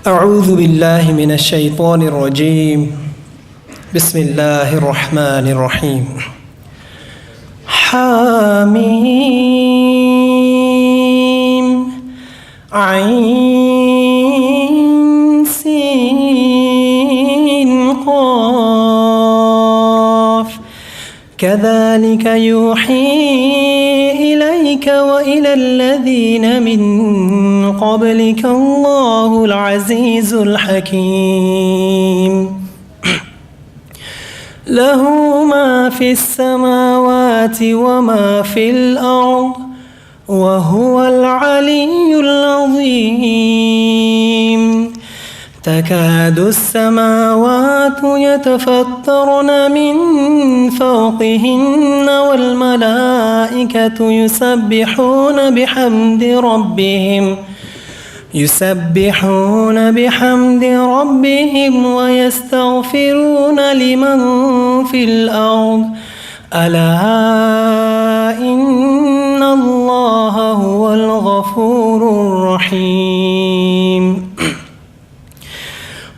أعوذ بالله من الشيطان الرجيم. بسم الله الرحمن الرحيم. حاميم عين سين قاف كذلك يوحي إليك وإلى الذين من قبلك الله العزيز الحكيم. له ما في السماوات وما في الأرض وهو العلي العظيم. تكاد السماوات يتفطرن من فوقهن والملائكة يسبحون بحمد ربهم ويستغفرون لمن في الأرض ألا إن الله هو الغفور الرحيم.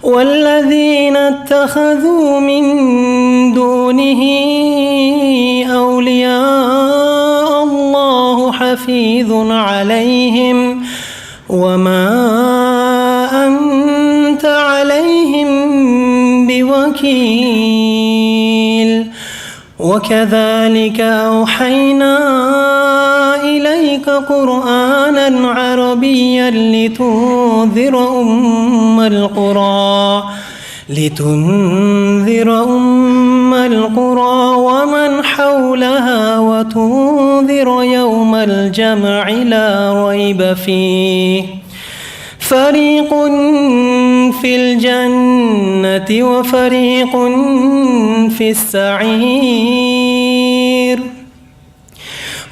والذين اتخذوا من دونه أولياء الله حفيظ عليهم وما أنت عليهم بوكيل. وكذلك أوحينا إليك قرآنا عربيا لتنذر أم القرى ومن حولها وتنذر يوم الجمع لا ريب فيه. فريق في الجنة وفريق في السعير.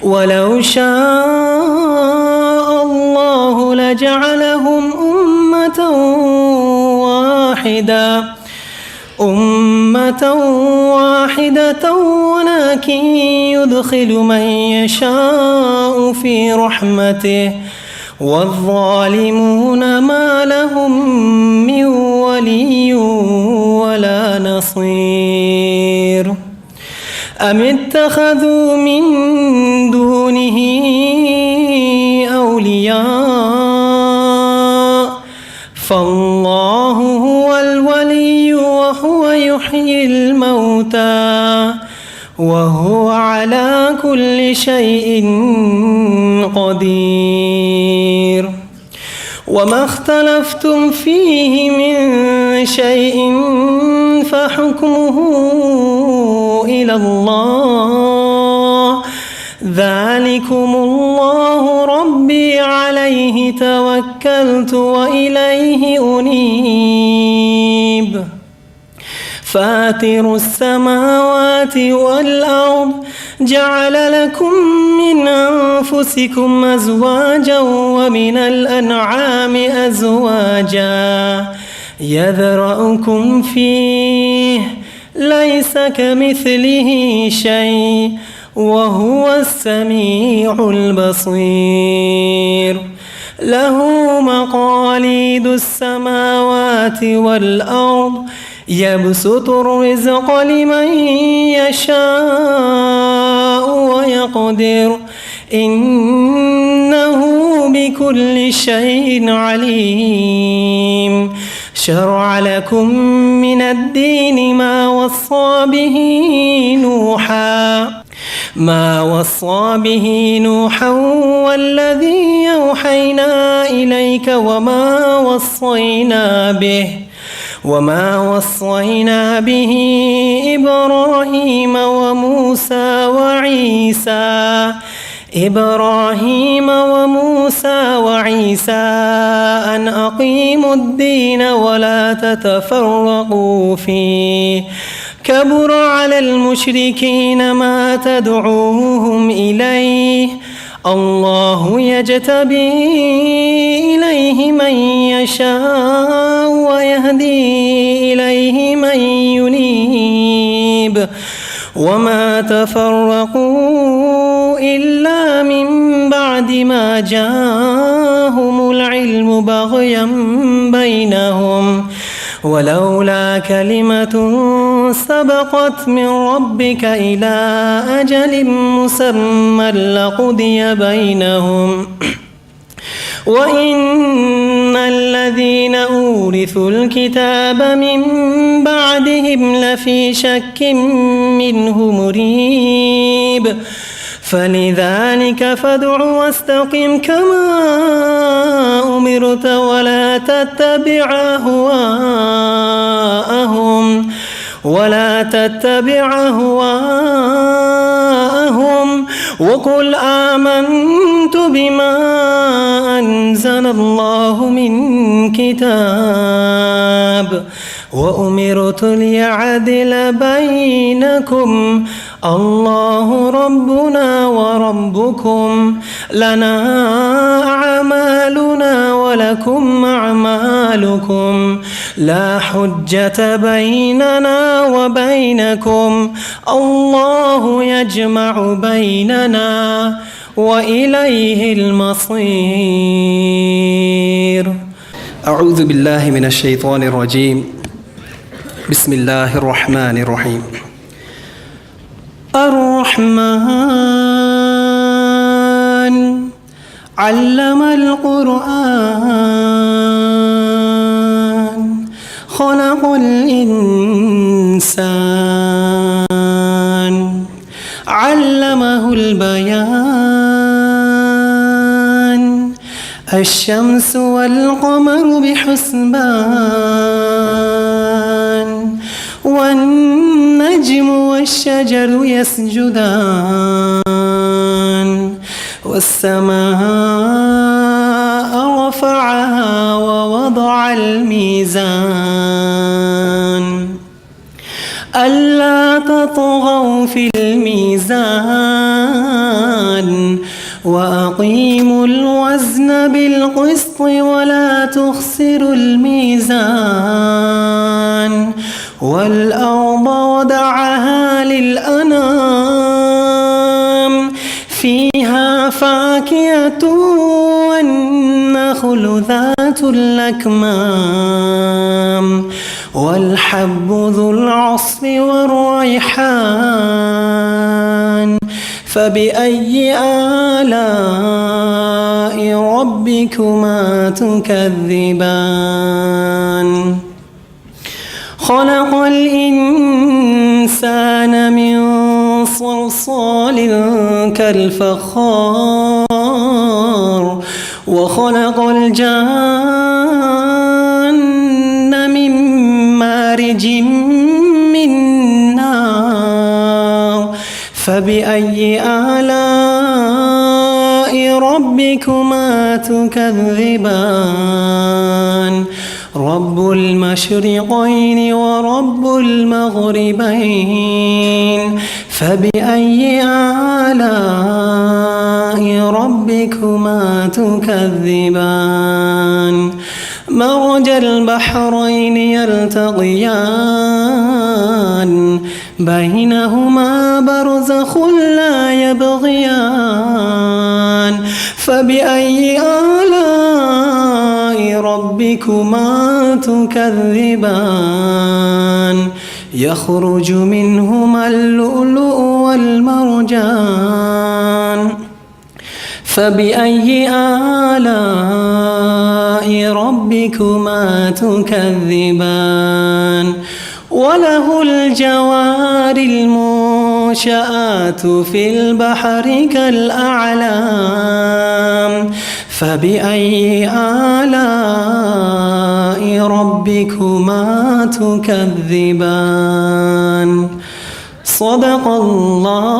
ولو شاء الله لجعلهم أمة واحدة ولكن يدخل من يشاء في رحمته والظالمون ما لهم من ولي ولا نصير. أم اتخذوا من دونه أولياء فالله هو الولي وهو يحيي الموتى وهو على كل شيء قدير. وما اختلفتم فيه من شيء فحكمه إلى الله. ذلكم الله ربي عليه توكلت وإليه أنيب. فاتر السماوات والأرض جعل لكم من أنفسكم أزواجا ومن الأنعام أزواجا يذرأكم فيه ليس كمثله شيء وهو السميع البصير. له مقاليد السماوات والأرض يبسط الرزق لمن يشاء ويقدر إنه بكل شيء عليم. شرع لكم من الدين ما وصى به نوحا والذي أوحينا إليك وما وصينا به إبراهيم وموسى وعيسى أن أقيموا الدين ولا تتفرقوا فيه. كبر على المشركين ما تدعوهم إليه. الله يجتبي إليه من يشاء ويهدي إليه من ينيب. وما تفرقوا إلا من بعد ما جاءهم العلم بغيا بينهم ولولا كلمة سبقت من ربك إلى أجل مسمى لقضي بينهم وإن الذين أورثوا الكتاب من بعدهم لفي شك منه مريب فلذلك فادع واستقم كما أمرت ولا تتبع أهواءهم وقل آمنت بما أنزل الله من كتاب وأمرت ليعدل بينكم الله ربنا وربكم لنا أعمالنا ولكم أعمالكم لا حجة بيننا وبينكم الله يجمع بيننا وإليه المصير. أعوذ بالله من الشيطان الرجيم. بسم الله الرحمن الرحيم. الرحمن علم القرآن خلق الإنسان علمه البيان الشمس والقمر بحسبان والنجم والشجر يسجدان والسماء رفعها ووضع الميزان ألا تطغوا في الميزان وأقيموا الوزن بالقسط ولا تخسروا الميزان والأرض وضعها للأنام فيها فاكهة والنخل ذات الأكمام والحب ذو العصف والريحان فبأي آلاء ربكما تكذبان خلق الإنسان من صلصال كالفخار وخلق الجان من مارج من نار فبأي آلاء ربكما تكذبان رب المشرقين ورب المغربين فبأي آلاء ربكما تكذبان مرج البحرين يلتقيان بينهما برزخ لا يبغيان فبأي آلاء ربكما تكذبان يخرج منهما اللؤلؤ والمرجان فبأي آلاء ربكما تكذبان وله الجوار المنشآت في البحر كالأعلام فبأي آلاء ربكما تكذبان صدق الله